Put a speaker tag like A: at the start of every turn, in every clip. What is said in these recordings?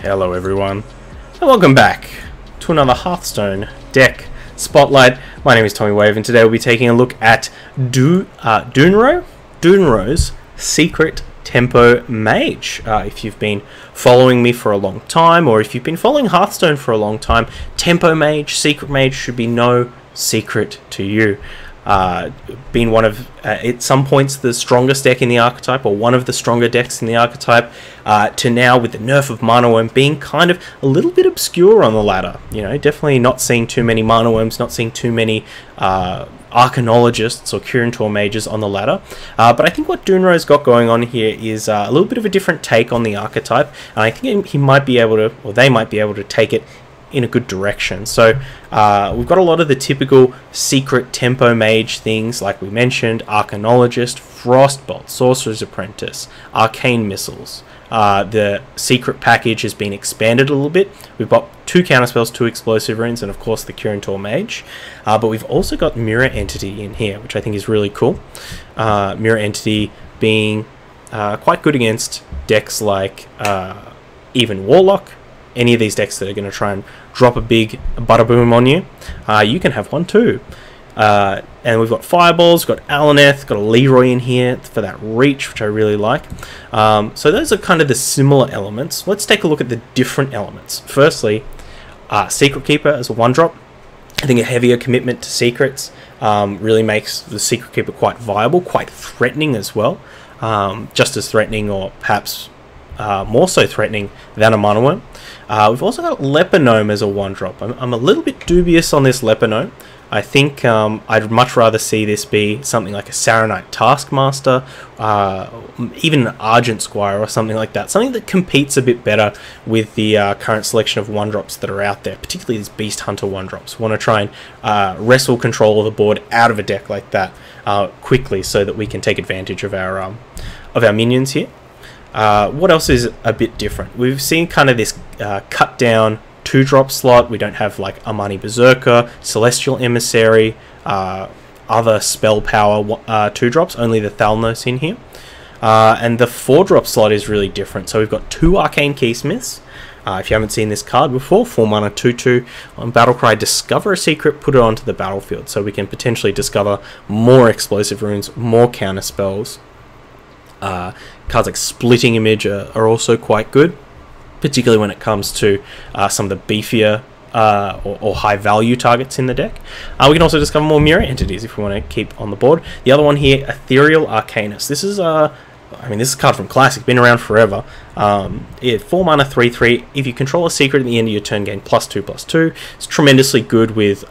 A: Hello everyone, and welcome back to another Hearthstone deck spotlight. My name is Tommy Wave, and today we'll be taking a look at Dounro's Secret Tempo Mage. If you've been following me for a long time, or if you've been following Hearthstone for a long time, Tempo Mage, Secret Mage should be no secret to you. Been one of, at some points, the strongest deck in the archetype, or one of the stronger decks in the archetype, to now, with the nerf of Mana Worm, being kind of a little bit obscure on the ladder. You know, definitely not seeing too many Mana Worms, not seeing too many Arcanologists or Curator Mages on the ladder. But I think what Dounro's got going on here is a little bit of a different take on the archetype, and I think he might be able to, or they might be able to take it in a good direction. So we've got a lot of the typical secret tempo mage things, like we mentioned: Arcanologist, Frostbolt, Sorcerer's Apprentice, Arcane Missiles. The secret package has been expanded a little bit. We've got 2 counterspells, 2 explosive runes, and of course the Curator Mage. But we've also got Mirror Entity in here, which I think is really cool. Mirror Entity being quite good against decks like even Warlock. Any of these decks that are going to try and drop a big butterboom on you, you can have one too. And we've got Fireballs, got Alaneth, got a Leroy in here for that reach, which I really like. So those are kind of the similar elements. Let's take a look at the different elements. Firstly, Secret Keeper as a 1-drop. I think a heavier commitment to secrets really makes the Secret Keeper quite viable, quite threatening as well. Just as threatening, or perhaps more so threatening than a Mana Worm. We've also got Leponome as a 1-drop. I'm a little bit dubious on this Leponome. I think I'd much rather see this be something like a Saronite Taskmaster, even an Argent Squire or something like that. Something that competes a bit better with the current selection of 1-drops that are out there, particularly these Beast Hunter 1-drops. We want to try and wrestle control of the board out of a deck like that quickly, so that we can take advantage of our minions here. What else is a bit different? We've seen kind of this cut down 2-drop slot. We don't have like Amani Berserker, Celestial Emissary, other spell power 2-drops, only the Thalnos in here. And the 4-drop slot is really different. So we've got 2 Arcane Keysmiths. If you haven't seen this card before, 4 mana 2/2 on Battlecry, discover a secret, put it onto the battlefield, so we can potentially discover more explosive runes, more counter spells. Cards like Splitting Image are also quite good, particularly when it comes to some of the beefier or high value targets in the deck. We can also discover more mirror entities if we want to keep on the board. The other one here, Ethereal Arcanist. This is this is a card from Classic, been around forever. 4 mana 3/3. If you control a secret at the end of your turn, gain +2/+2. It's tremendously good with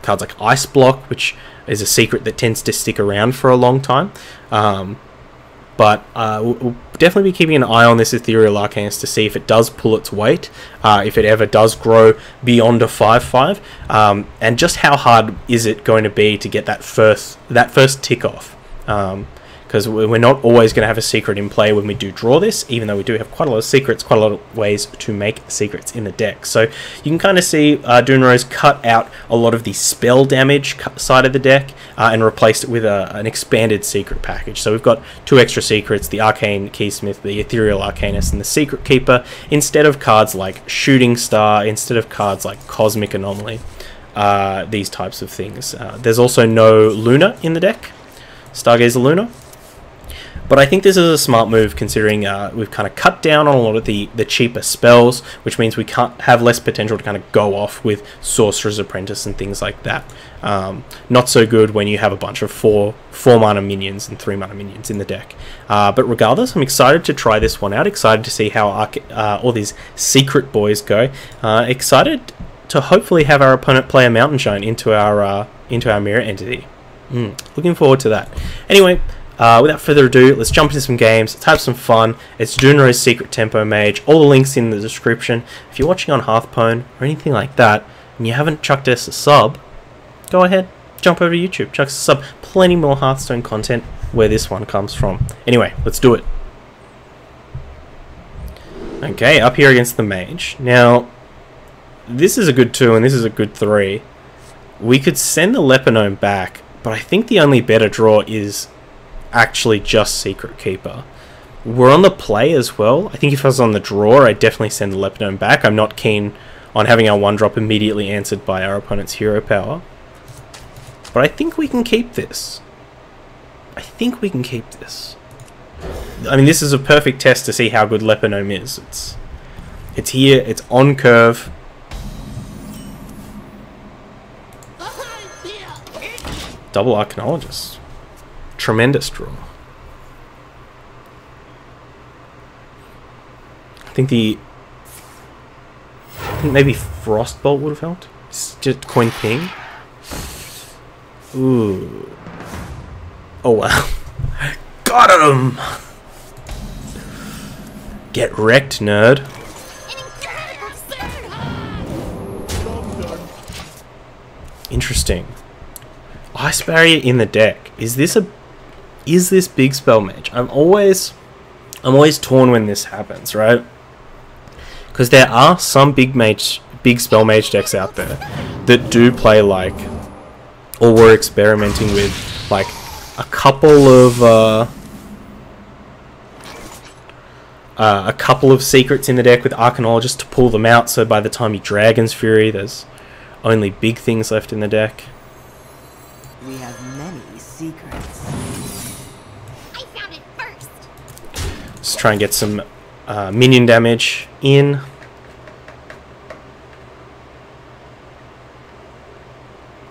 A: cards like Ice Block, which is a secret that tends to stick around for a long time. But we'll definitely be keeping an eye on this Ethereal Arcanist to see if it does pull its weight, if it ever does grow beyond a 5/5, and just how hard is it going to be to get that first tick off. Because we're not always going to have a secret in play when we do draw this, even though we do have quite a lot of secrets, quite a lot of ways to make secrets in the deck. So you can kind of see Dounro's cut out a lot of the spell damage side of the deck and replaced it with an expanded secret package. So we've got 2 extra secrets: the Arcane Keysmith, the Ethereal Arcanist, and the Secret Keeper, instead of cards like Shooting Star, instead of cards like Cosmic Anomaly, these types of things. There's also no Luna in the deck, Stargazer Luna. But I think this is a smart move, considering we've kind of cut down on a lot of the cheaper spells, which means we can't have less potential to kind of go off with Sorcerer's Apprentice and things like that. Not so good when you have a bunch of 4 mana minions and 3 mana minions in the deck. But regardless, I'm excited to try this one out. Excited to see how all these secret boys go. Excited to hopefully have our opponent play a Mountain Giant into our mirror entity. Looking forward to that. Anyway. Without further ado, let's jump into some games, let's have some fun. It's Dounro's Secret Tempo Mage, all the links in the description. If you're watching on Hearthstone or anything like that, and you haven't chucked us a sub, go ahead, jump over to YouTube, chuck us a sub. Plenty more Hearthstone content where this one comes from. Anyway, let's do it. Okay, up here against the Mage. Now, this is a good 2 and this is a good 3. We could send the Leponome back, but I think the only better draw is actually just Secret Keeper. We're on the play as well. I think if I was on the draw, I'd definitely send the Lepidome back. I'm not keen on having our 1-drop immediately answered by our opponent's hero power. But I think we can keep this. I think we can keep this. I mean, this is a perfect test to see how good Lepidome is. It's here, it's on curve. Double Archaeologist. Tremendous draw. I think maybe Frostbolt would have helped. It's just coin ping. Ooh. Oh wow. Got him! Get wrecked, nerd. Interesting. Ice Barrier in the deck. Is this big spell mage? I'm always torn when this happens, right? Because there are some big spell mage decks out there that do play like, or we're experimenting with like a couple of secrets in the deck with Archaeologist to pull them out, so by the time you Dragon's Fury there's only big things left in the deck.
B: We have many secrets.
C: I found it first.
A: Let's try and get some minion damage in.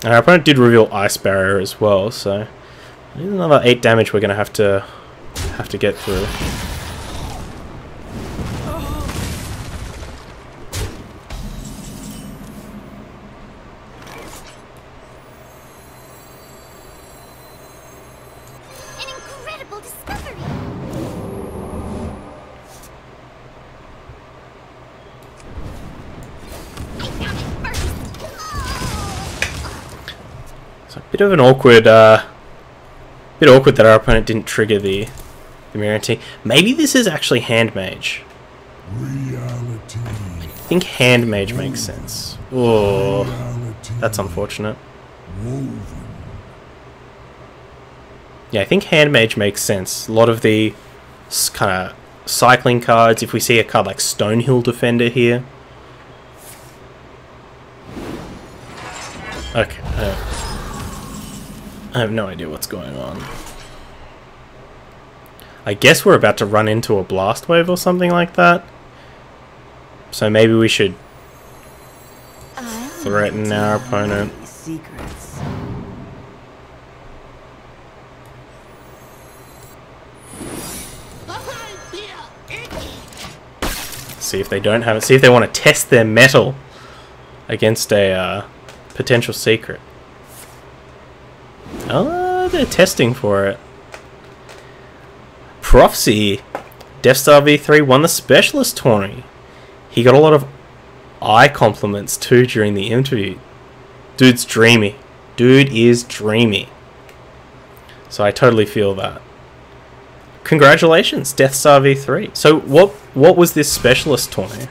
A: And our opponent did reveal Ice Barrier as well, so there's another 8 damage we're gonna have to get through. Bit of an awkward, bit awkward that our opponent didn't trigger the mirror entity. Maybe this is actually Hand Mage.
D: Reality.
A: I think Hand Mage makes sense. Oh, that's unfortunate.
D: Woven.
A: Yeah, I think Hand Mage makes sense. A lot of the kind of cycling cards. If we see a card like Stonehill Defender here. Okay. I have no idea what's going on. I guess we're about to run into a blast wave or something like that. So maybe we should threaten our opponent.
B: Secrets.
A: See if they don't have it. See if they want to test their metal against a potential secret. Oh, they're testing for it. Prophecy. Death Star V3 won the Specialist tourney. He got a lot of eye compliments too during the interview. Dude's dreamy. Dude is dreamy. So I totally feel that. Congratulations, Death Star V3. So what was this Specialist tourney?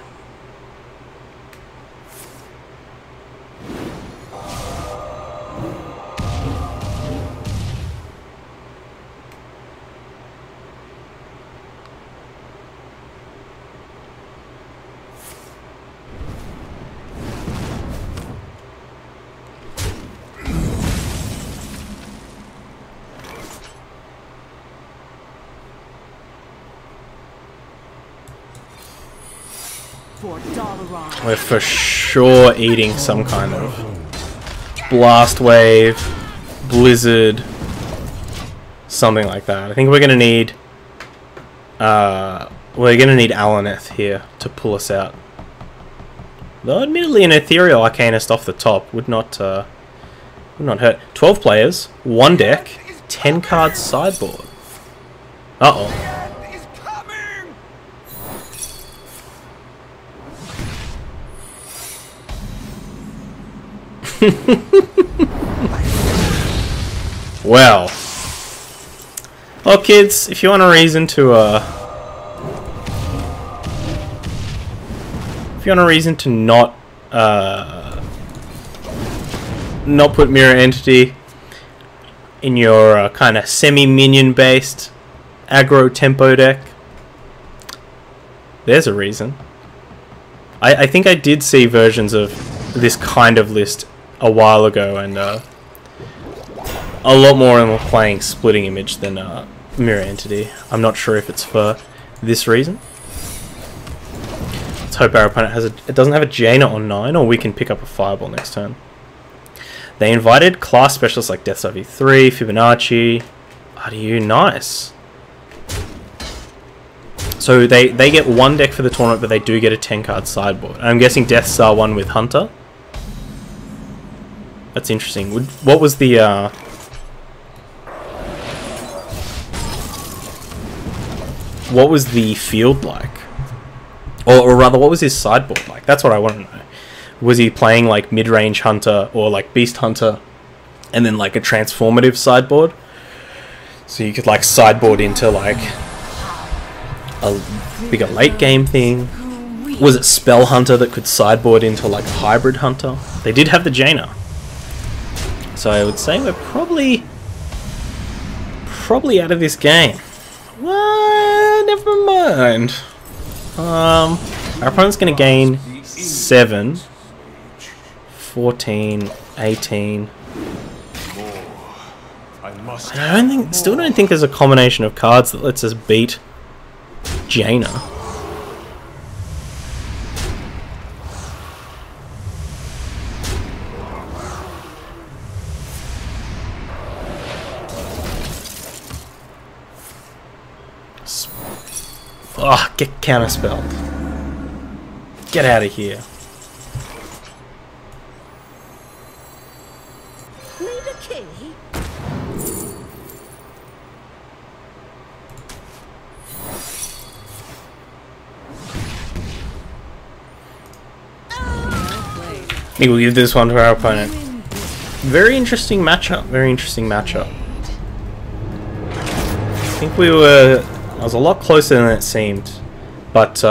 A: We're for sure eating some kind of blast wave, blizzard, something like that. I think we're gonna need Alaneth here to pull us out. Though admittedly an Ethereal Arcanist off the top would not hurt. 12 players, 1 deck, 10 cards sideboard. Uh-oh. Well, kids, if you want a reason to not put Mirror Entity in your kind of semi-minion based aggro tempo deck, There's a reason. I think I did see versions of this kind of list a while ago, and a lot more of them were playing Splitting Image than Mirror Entity. I'm not sure if it's for this reason. Let's hope our opponent doesn't have a Jaina on 9, or we can pick up a Fireball next turn. They invited class specialists like Death Star 3, Fibonacci, RDU, nice. So they get one deck for the tournament, but they do get a 10-card sideboard. I'm guessing Death Star 1 with Hunter. That's interesting. What was the field like? Or rather, what was his sideboard like? That's what I want to know. Was he playing like mid-range Hunter or like Beast Hunter, and then like a transformative sideboard? So you could like sideboard into like a bigger late game thing. Was it Spell Hunter that could sideboard into like a hybrid Hunter? They did have the Jaina. So I would say we're probably out of this game. Well, never mind. Our opponent's going to gain 7, 14, 18. Still don't think there's a combination of cards that lets us beat Jaina. Oh, get counterspelled. Get out of here.
C: Need a key?
A: I think we'll give this one to our opponent. Very interesting matchup. Very interesting matchup. I think I was a lot closer than it seemed. But,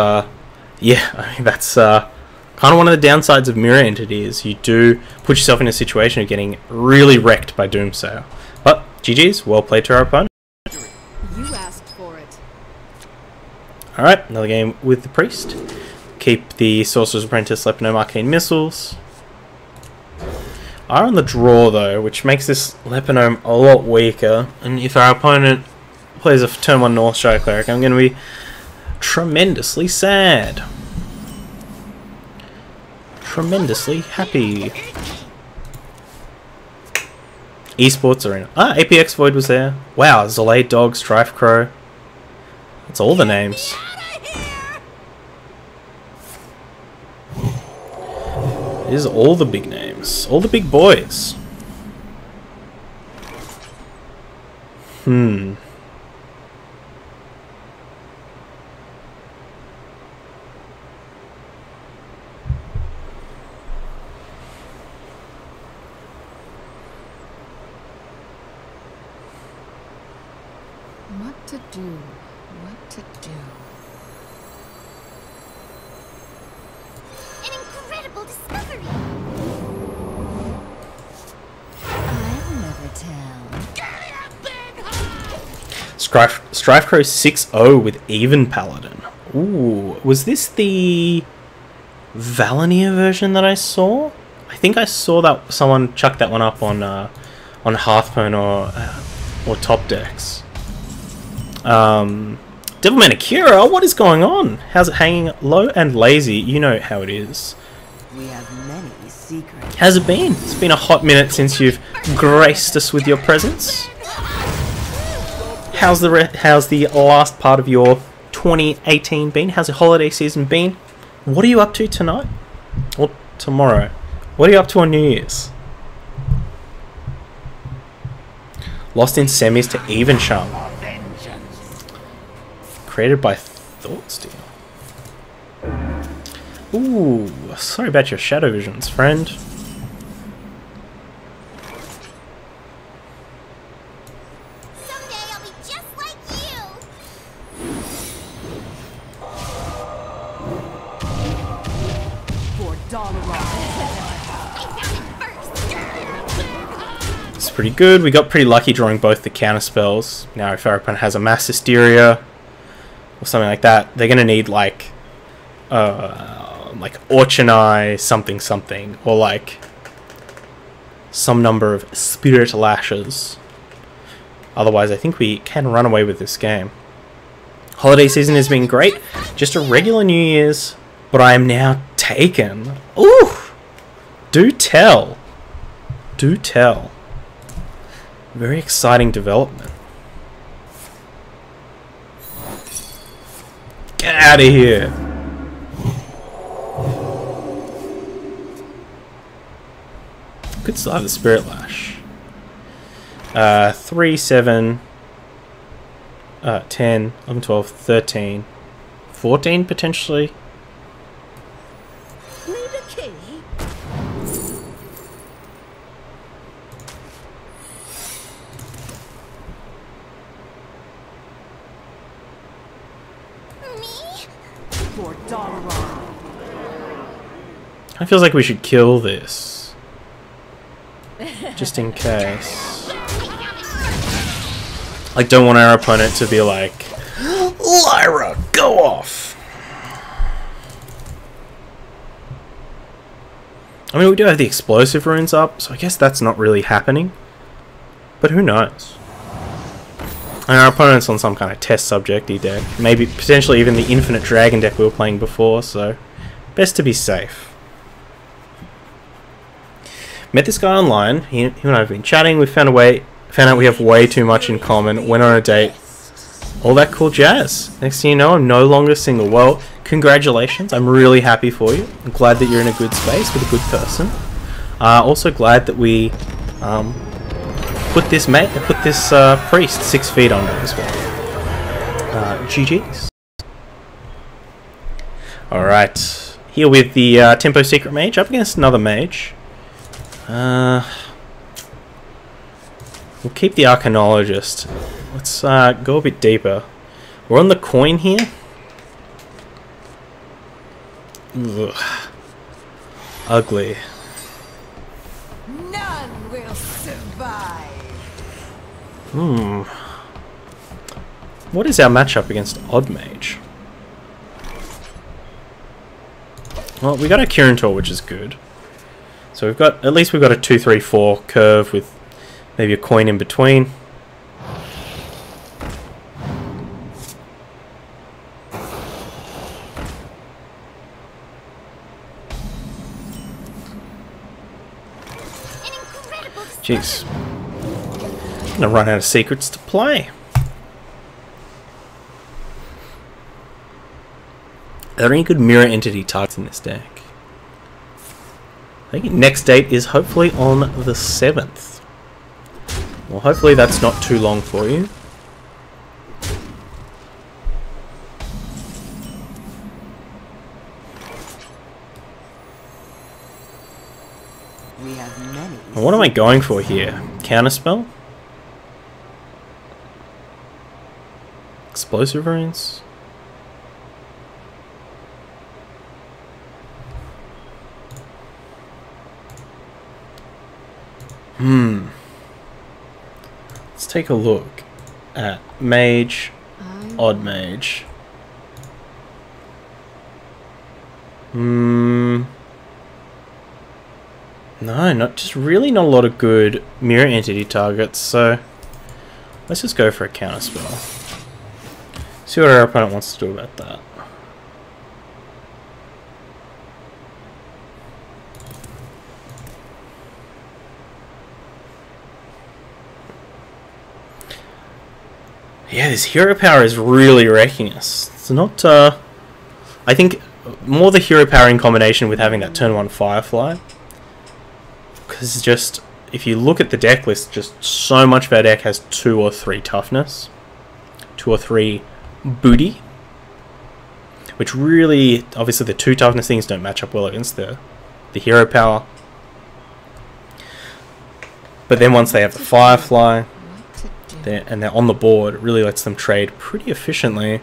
A: yeah, I mean, that's kind of one of the downsides of Mirror Entity is you do put yourself in a situation of getting really wrecked by Doomsayer. But, GG's, well played to our opponent.
C: You asked for it.
A: Alright, another game with the Priest. Keep the Sorcerer's Apprentice, Lepinome Arcane Missiles. Are on the draw though, which makes this Lepinome a lot weaker. And if our opponent plays a turn 1 Northshire Cleric, I'm going to be tremendously sad. Tremendously happy. Esports Arena. Ah, APX Void was there. Wow, Zolade Dog, Strife Crow. That's all the names. These are all the big names. All the big boys.
C: What to do? What to do? An incredible discovery!
B: I'll never tell.
A: Strife Crow 6-0 with Even Paladin. Ooh, was this the Valanier version that I saw? I think I saw that someone chucked that one up on Hearthstone or Top Decks. Devilman Akira, what is going on? How's it hanging low and lazy? You know how it is.
B: We have many secrets.
A: How's it been? It's been a hot minute since you've graced us with your presence. How's the last part of your 2018 been? How's the holiday season been? What are you up to tonight? Or tomorrow? What are you up to on New Year's? Lost in semis to Even Charm. Created by Thoughtsteel. Ooh, sorry about your shadow visions, friend.
C: Someday I'll be just like you!
B: For Dounro.
A: It's pretty good. We got pretty lucky drawing both the counter spells. Now if our opponent has a Mass Hysteria or something like that, they're going to need like like Orchini something something, or like some number of Spirit Lashes. Otherwise, I think we can run away with this game. Holiday season has been great. Just a regular New Year's, but I am now taken. Ooh! Do tell. Do tell. Very exciting development. Get out of here. Good start of the Spirit Lash. 3, 7, 10, 11, 12, 13, 14 potentially.
C: Need a key? Me?
B: For Dounro.
A: It feels like we should kill this. Just in case. I don't want our opponent to be like, Lyra, go off! I mean, we do have the explosive runes up, so I guess that's not really happening. But who knows? And our opponent's on some kind of test subject-y deck. Maybe, potentially even the Infinite Dragon deck we were playing before, so best to be safe. Met this guy online, he and I have been chatting, we found out we have way too much in common, went on a date, all that cool jazz. Next thing you know, I'm no longer single. Well, congratulations, I'm really happy for you. I'm glad that you're in a good space with a good person. Also glad that we put this priest 6 feet under as well. GG's. Alright, here with the Tempo Secret Mage, up against another Mage. We'll keep the Arcanologist. Let's go a bit deeper. We're on the coin here. Ugh. Ugly.
B: None will survive.
A: What is our matchup against Odd Mage? Well, we got a Kirintor, which is good. So at least we've got a 2, 3, 4 curve with maybe a coin in between. Jeez. I'm gonna run out of secrets to play. Are there any good mirror entity targets in this deck? I think next date is hopefully on the 7th. Well, hopefully that's not too long for you.
B: We have many.
A: Well, what am I going for here? Counterspell? Explosive runes? Let's take a look at Mage, Odd Mage. No, really not a lot of good mirror entity targets, so let's just go for a counterspell. See what our opponent wants to do about that. Yeah, this hero power is really wrecking us. It's not, I think more the hero power in combination with having that turn 1 Firefly. Because just, if you look at the deck list, just so much of our deck has 2 or 3 toughness. 2 or 3 booty. Which really, obviously the 2 toughness things don't match up well against the hero power. But then once they have the Firefly, and they're on the board, it really lets them trade pretty efficiently.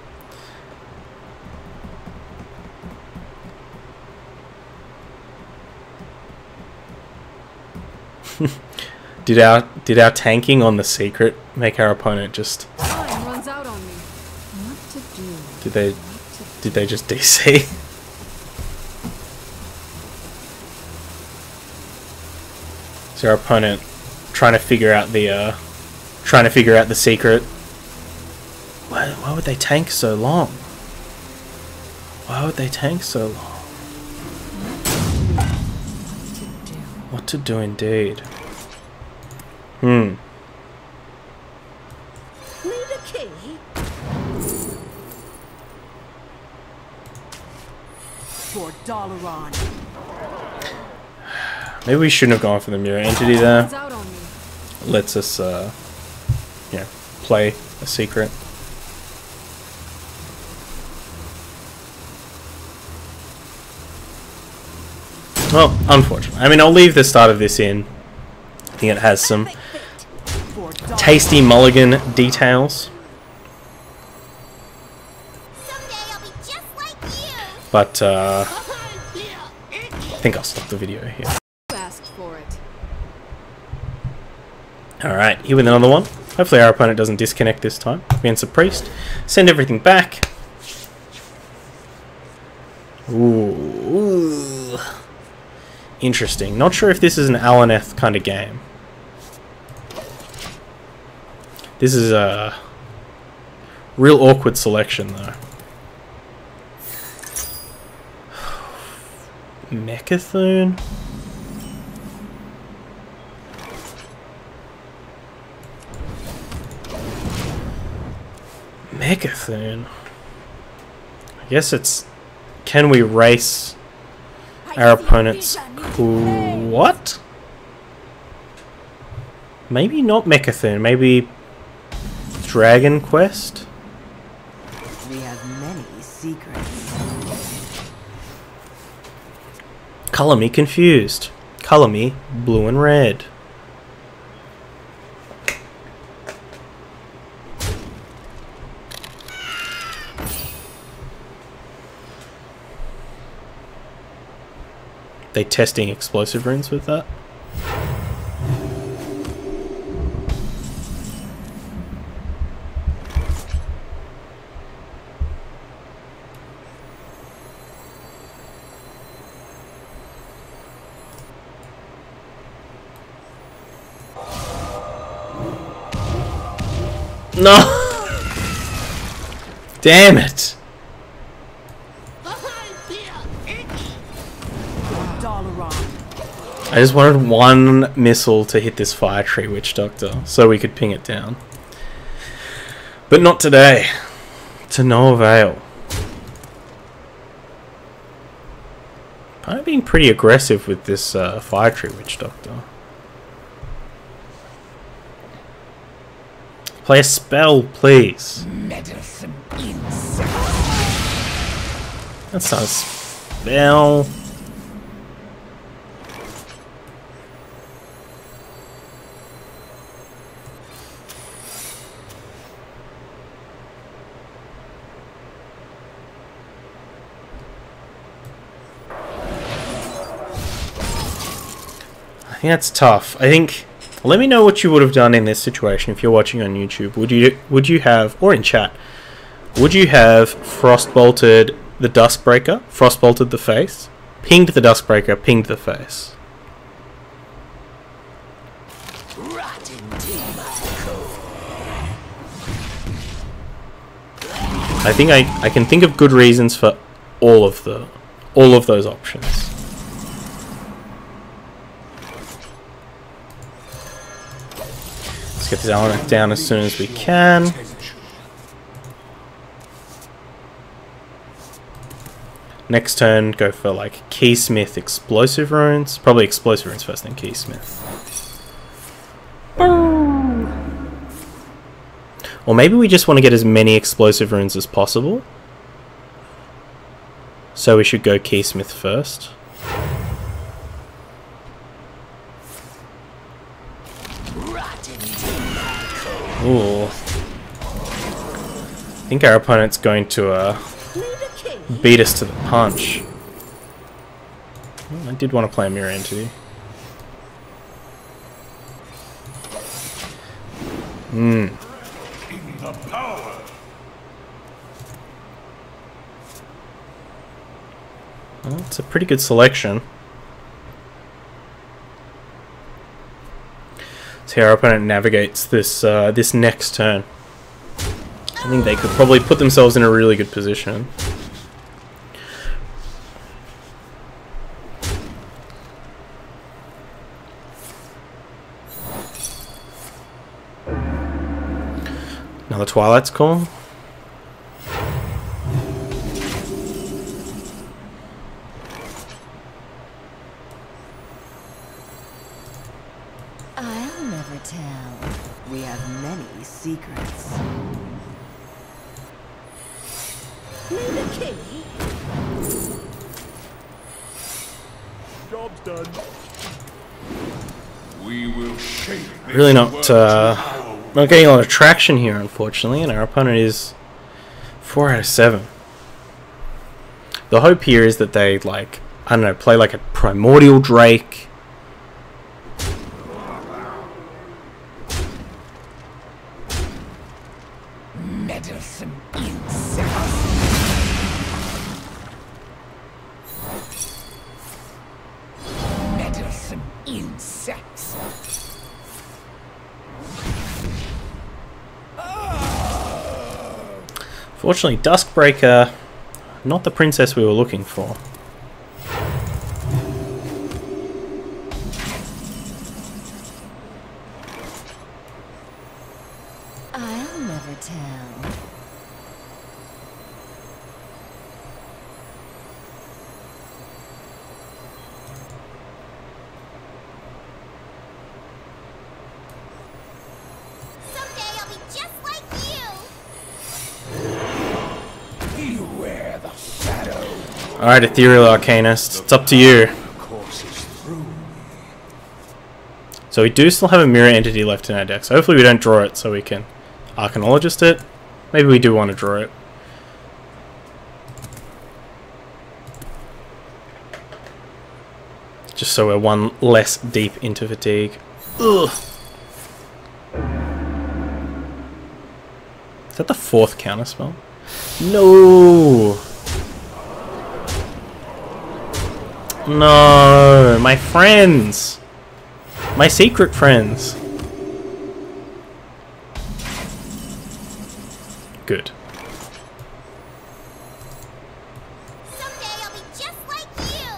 A: Did our tanking on the secret make our opponent just?
B: Time runs out on me. What to do?
A: Did they just DC? Their opponent trying to figure out the secret. Why would they tank so long? Why would they tank so long? What to do indeed.
B: Need a key? For Dounro.
A: Maybe we shouldn't have gone for the mirror entity there.
C: It's out on me.
A: Lets us, play a secret. Well, unfortunately. I mean, I'll leave the start of this in. I think it has some
B: For Dounro.
A: tasty mulligan details.
C: Someday I'll be just like you.
A: But, I think I'll stop the video here.
C: You asked for it.
A: Alright, here with another one. Hopefully our opponent doesn't disconnect this time against a priest. Send everything back. Ooh. Interesting. Not sure if this is an Alaneth kind of game. This is a real awkward selection though. Mechathune? Mechathune? I guess it's... Can we race our opponent's... What? Maybe not Mechathune, maybe... Dragon Quest?
B: We have many secrets.
A: Color me confused. Color me blue and red. They testing explosive runes with that? No! Damn it!
B: Dounro.
A: I just wanted one missile to hit this fire tree witch doctor so we could ping it down. But not today. To no avail. I'm being pretty aggressive with this fire tree witch doctor. Play a spell, please.
D: Medicine insect.
A: That's not a spell. I think that's tough. I think... Let me know what you would have done in this situation if you're watching on YouTube. Would you have, or in chat, would you have frostbolted the Duskbreaker, frostbolted the face, pinged the Duskbreaker, pinged the face? I think I can think of good reasons for all of those options. Let's get this element down as soon as we can. Next turn, go for like Keysmith explosive runes. Probably explosive runes first, then Keysmith. Or maybe we just want to get as many explosive runes as possible. So we should go Keysmith first. Ooh. I think our opponent's going to beat us to the punch. I did want to play a mirror entity. Well, it's a pretty good selection. See how our opponent navigates this this next turn. I think they could probably put themselves in a really good position. Another Twilight's Call.
B: I'll never tell. We have many secrets. The king.
E: Job's done. We will shake this
A: Really not getting a lot of traction here, unfortunately, and our opponent is 4 out of 7. The hope here is that they, like, I don't know, play like a Primordial Drake.
D: Meddlesome insect. Meddlesome insects.
A: Fortunately, Duskbreaker, not the princess we were looking for.
B: I'll never tell.
C: Someday I'll be just like you.
D: Beware the shadow.
A: Alright, Ethereal Arcanist, it's up to you.
E: courses through.
A: So we do still have a Mirror Entity left in our deck, so hopefully we don't draw it so we can Arcanologist it. Maybe we do want to draw it. Just so we're one less deep into fatigue. Ugh. Is that the 4th counterspell? No! No! My friends! My secret friends! Good.
C: Someday I'll be just like you.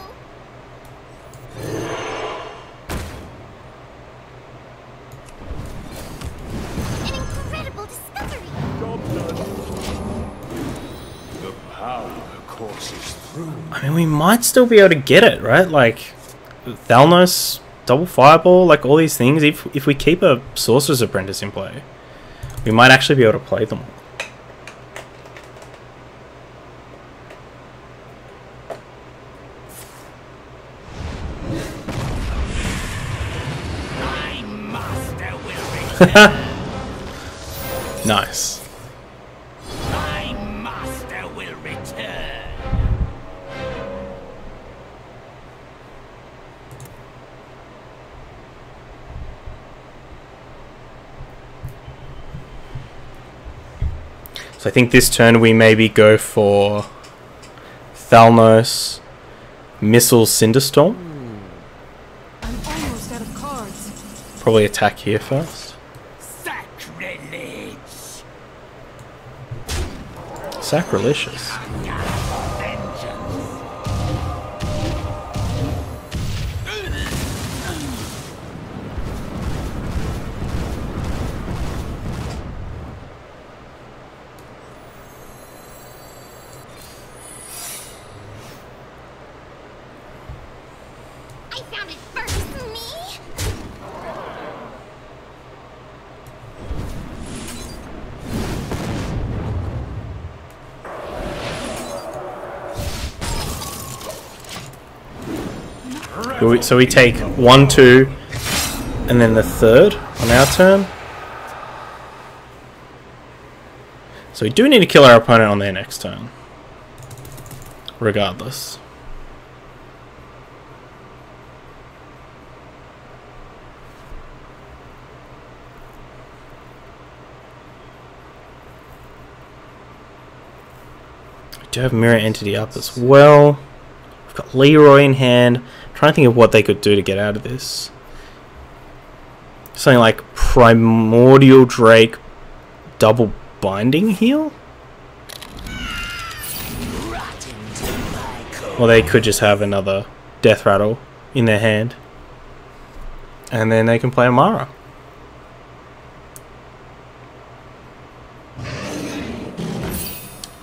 C: An incredible discovery.
E: Job's done. The power courses through.
A: I mean, we might still be able to get it, right? Like, Thalnos, Double Fireball, like all these things. If we keep a Sorcerer's Apprentice in play, we might actually be able to play them all.
D: My master will return.
A: Nice.
D: My master will return.
A: So I think this turn we maybe go for Thalnos, Missile, Cinderstorm.
B: I'm almost out of cards.
A: Probably attack here first.
D: Sacrilege.
A: Sacrilegious.
D: Vengeance.
C: I found it first, me.
A: So we take 1, 2, and then the 3rd on our turn. So we do need to kill our opponent on their next turn, regardless. We do have Mirror Entity up as well. We've got Leroy in hand. I'm trying to think of what they could do to get out of this. Something like Primordial Drake double binding heal? Or they could just have another Death Rattle in their hand. And then they can play Amara.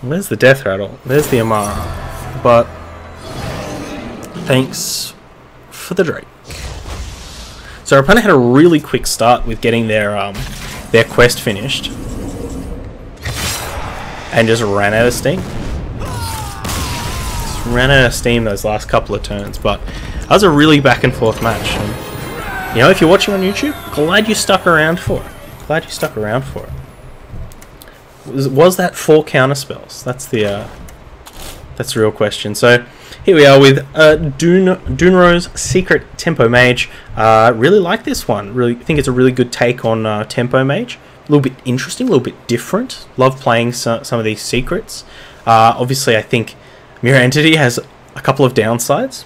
A: There's the Death Rattle. There's the Amara. But thanks for the Drake. So our opponent had a really quick start with getting their quest finished. And just ran out of steam. Just ran out of steam those last couple of turns. But that was a really back and forth match. And, you know, if you're watching on YouTube, glad you stuck around for it. Glad you stuck around for it. Was that 4 counter spells? That's the real question. So here we are with Dounro's Secret Tempo Mage. Really like this one. Really think it's a really good take on Tempo Mage. A little bit interesting, a little bit different. Love playing some of these secrets. Obviously, I think Mirror Entity has a couple of downsides.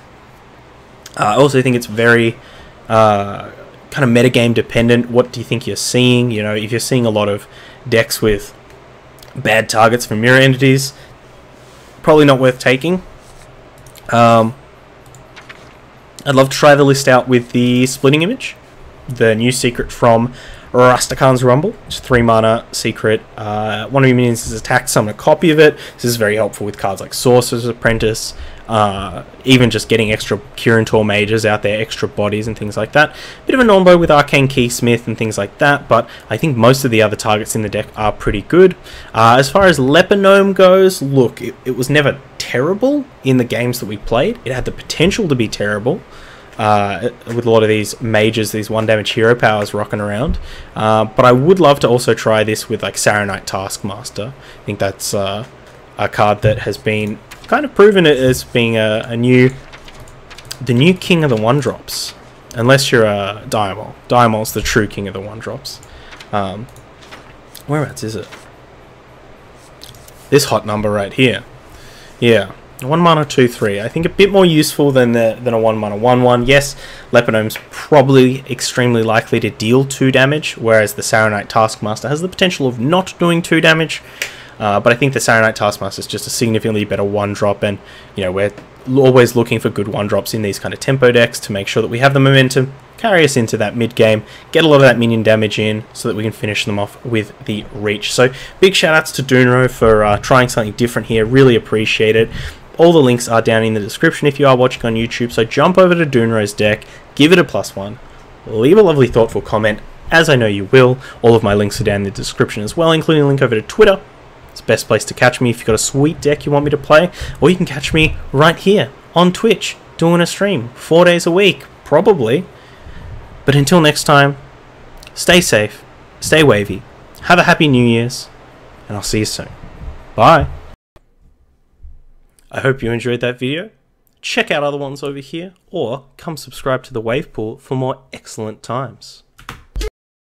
A: I also think it's very kind of metagame dependent. What do you think you're seeing? You know, if you're seeing a lot of decks with bad targets for mirror entities, probably not worth taking. I'd love to try the list out with the Splitting Image, the new secret from Rastakhan's Rumble. It's a 3 mana secret. One of your minions is attacked, summon a copy of it. This is very helpful with cards like Sorcerer's Apprentice, even just getting extra Kirin mages out there, extra bodies and things like that. Bit of a non-bo with Arcane Keysmith and things like that, but I think most of the other targets in the deck are pretty good. As far as Leper Gnome goes, look, it was never terrible in the games that we played. It had the potential to be terrible. With a lot of these mages, these 1-damage hero powers rocking around. But I would love to also try this with like Saronite Taskmaster. I think that's a card that has been kind of proven it as being the new king of the 1-drops. Unless you're a Diamol. Diamol's the true king of the 1-drops. Whereabouts is it? This hot number right here. Yeah. 1 mana 2/3. I think a bit more useful than a 1 mana 1/1. Yes, Leper Gnome's probably extremely likely to deal 2 damage, whereas the Saronite Taskmaster has the potential of not doing 2 damage. But I think the Saronite Taskmaster is just a significantly better 1-drop, and you know, we're always looking for good 1-drops in these kind of tempo decks to make sure that we have the momentum, carry us into that mid game, get a lot of that minion damage in so that we can finish them off with the reach. So big shout outs to Dounro for trying something different here. Really appreciate it. All the links are down in the description if you are watching on YouTube, so jump over to Dounro's deck, give it a +1, leave a lovely thoughtful comment, as I know you will. All of my links are down in the description as well, including a link over to Twitter. It's the best place to catch me if you've got a sweet deck you want me to play, or you can catch me right here on Twitch, doing a stream 4 days a week, probably. But until next time, stay safe, stay wavy, have a happy New Year's, and I'll see you soon. Bye! I hope you enjoyed that video. Check out other ones over here, or come subscribe to the Wave Pool for more excellent times.